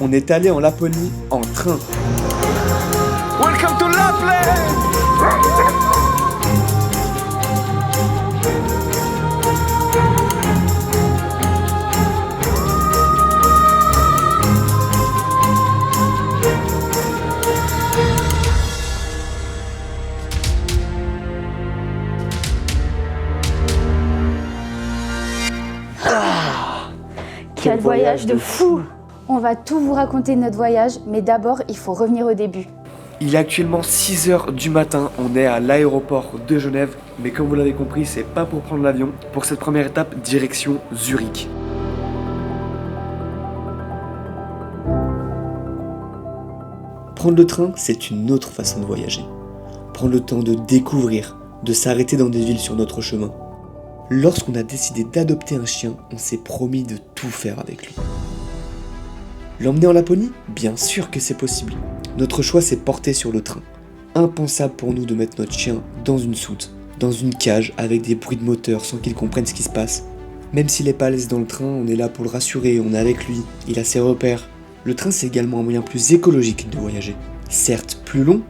on est allé en Laponie en train. Welcome to Lapland! Quel voyage de fou! On va tout vous raconter de notre voyage, mais d'abord, il faut revenir au début. Il est actuellement 6h du matin, on est à l'aéroport de Genève, mais comme vous l'avez compris, c'est pas pour prendre l'avion. Pour cette première étape, direction Zurich. Prendre le train, c'est une autre façon de voyager. Prendre le temps de découvrir, de s'arrêter dans des villes sur notre chemin. Lorsqu'on a décidé d'adopter un chien, on s'est promis de tout faire avec lui. L'emmener en Laponie ? Bien sûr que c'est possible. Notre choix s'est porté sur le train. Impensable pour nous de mettre notre chien dans une soute, dans une cage avec des bruits de moteur sans qu'il comprenne ce qui se passe. Même s'il est pas à l'aise dans le train, on est là pour le rassurer, on est avec lui, il a ses repères. Le train, c'est également un moyen plus écologique de voyager. Certes plus long,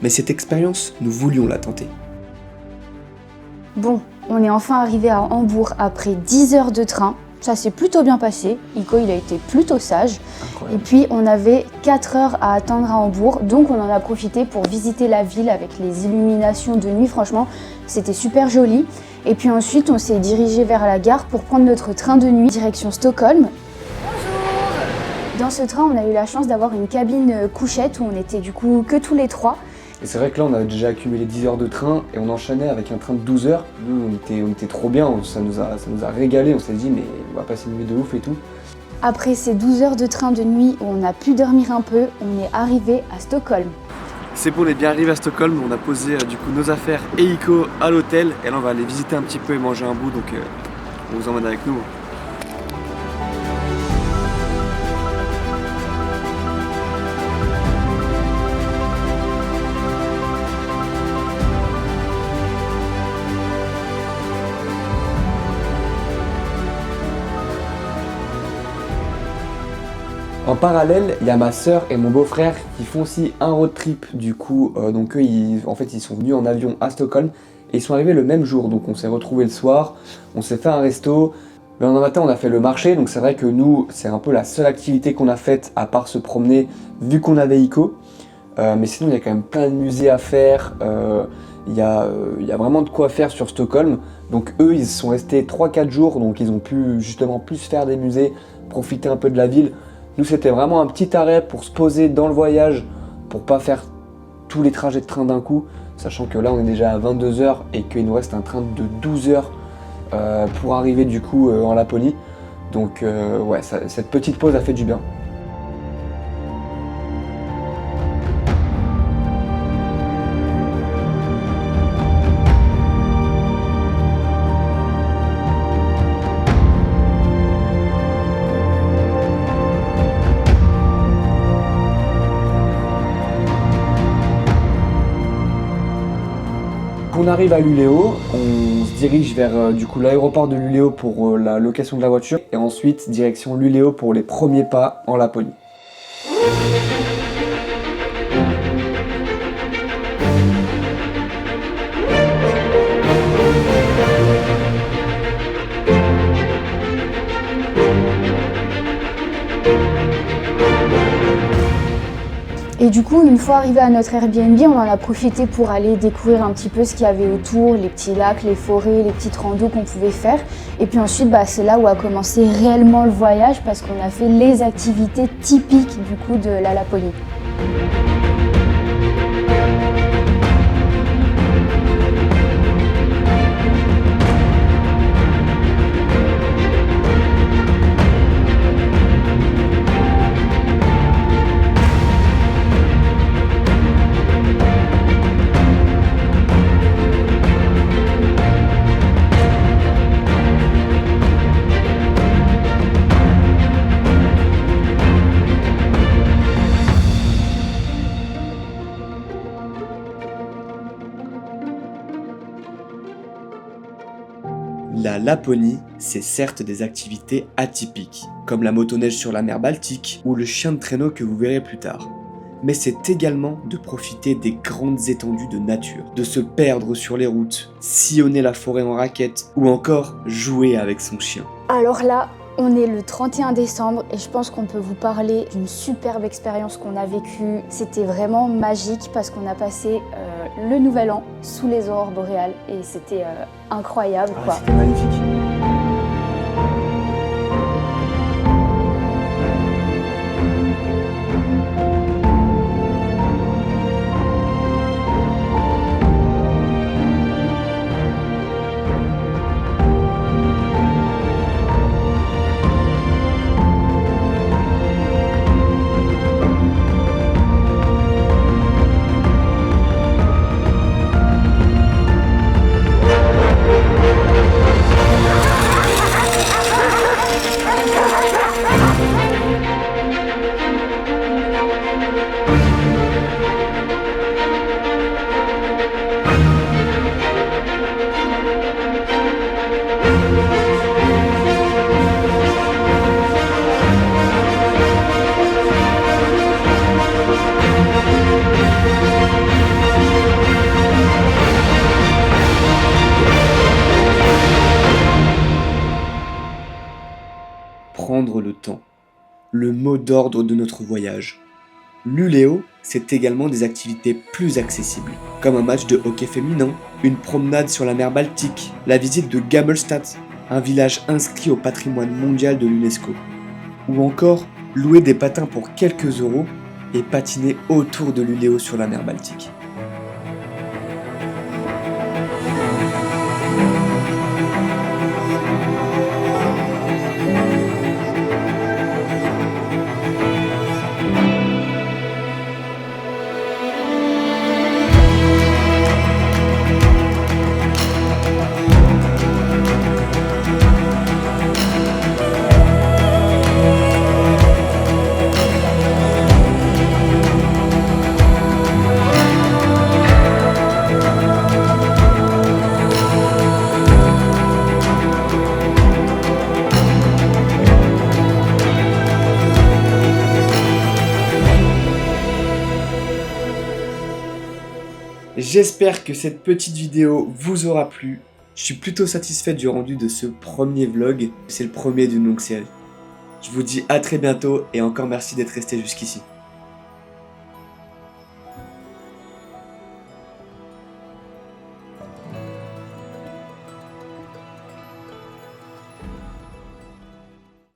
mais cette expérience, nous voulions la tenter. Bon, on est enfin arrivé à Hambourg après 10 heures de train. Ça s'est plutôt bien passé. Iko, il a été plutôt sage. Incroyable. Et puis, on avait 4 heures à attendre à Hambourg. Donc, on en a profité pour visiter la ville avec les illuminations de nuit. Franchement, c'était super joli. Et puis ensuite, on s'est dirigé vers la gare pour prendre notre train de nuit direction Stockholm. Dans ce train, on a eu la chance d'avoir une cabine couchette où on était du coup que tous les trois. Et c'est vrai que là, on a déjà accumulé 10 heures de train et on enchaînait avec un train de 12 heures. Nous, on était trop bien, ça nous a régalé. On s'est dit, mais on va passer une nuit de ouf et tout. Après ces 12 heures de train de nuit où on a pu dormir un peu, on est arrivé à Stockholm. C'est bon, on est bien arrivé à Stockholm, on a posé du coup nos affaires et Iko à l'hôtel. Et là, on va aller visiter un petit peu et manger un bout, donc on vous emmène avec nous. En parallèle, il y a ma sœur et mon beau-frère qui font aussi un road trip. Du coup, donc eux, ils sont venus en avion à Stockholm et ils sont arrivés le même jour. Donc on s'est retrouvés le soir, on s'est fait un resto. Le lendemain matin, on a fait le marché. Donc c'est vrai que nous, c'est un peu la seule activité qu'on a faite à part se promener vu qu'on avait Iko. Mais sinon, il y a quand même plein de musées à faire. Il y a vraiment de quoi faire sur Stockholm. Donc eux, ils sont restés 3-4 jours. Donc ils ont pu justement plus faire des musées, profiter un peu de la ville. Nous, c'était vraiment un petit arrêt pour se poser dans le voyage, pour pas faire tous les trajets de train d'un coup, sachant que là, on est déjà à 22 heures et qu'il nous reste un train de 12 heures pour arriver du coup en Laponie. Donc ouais, cette petite pause a fait du bien. On arrive à Luleå, on se dirige vers du coup l'aéroport de Luleå pour la location de la voiture et ensuite direction Luleå pour les premiers pas en Laponie. Et du coup, une fois arrivé à notre Airbnb, on en a profité pour aller découvrir un petit peu ce qu'il y avait autour, les petits lacs, les forêts, les petites randos qu'on pouvait faire. Et puis ensuite, c'est là où a commencé réellement le voyage parce qu'on a fait les activités typiques du coup de la Laponie. la Laponie, c'est certes des activités atypiques, comme la motoneige sur la mer Baltique ou le chien de traîneau que vous verrez plus tard. Mais c'est également de profiter des grandes étendues de nature, de se perdre sur les routes, sillonner la forêt en raquette ou encore jouer avec son chien. Alors là, on est le 31 décembre et je pense qu'on peut vous parler d'une superbe expérience qu'on a vécue. C'était vraiment magique parce qu'on a passé le nouvel an sous les aurores boréales et c'était incroyable quoi. C'était magnifique. Prendre le temps. Le mot d'ordre de notre voyage. Luleå, c'est également des activités plus accessibles, comme un match de hockey féminin, une promenade sur la mer Baltique, la visite de Gammelstadt, un village inscrit au patrimoine mondial de l'UNESCO, ou encore louer des patins pour quelques euros et patiner autour de Luleå sur la mer Baltique. J'espère que cette petite vidéo vous aura plu. Je suis plutôt satisfait du rendu de ce premier vlog. C'est le premier d'une longue série. Je vous dis à très bientôt et encore merci d'être resté jusqu'ici.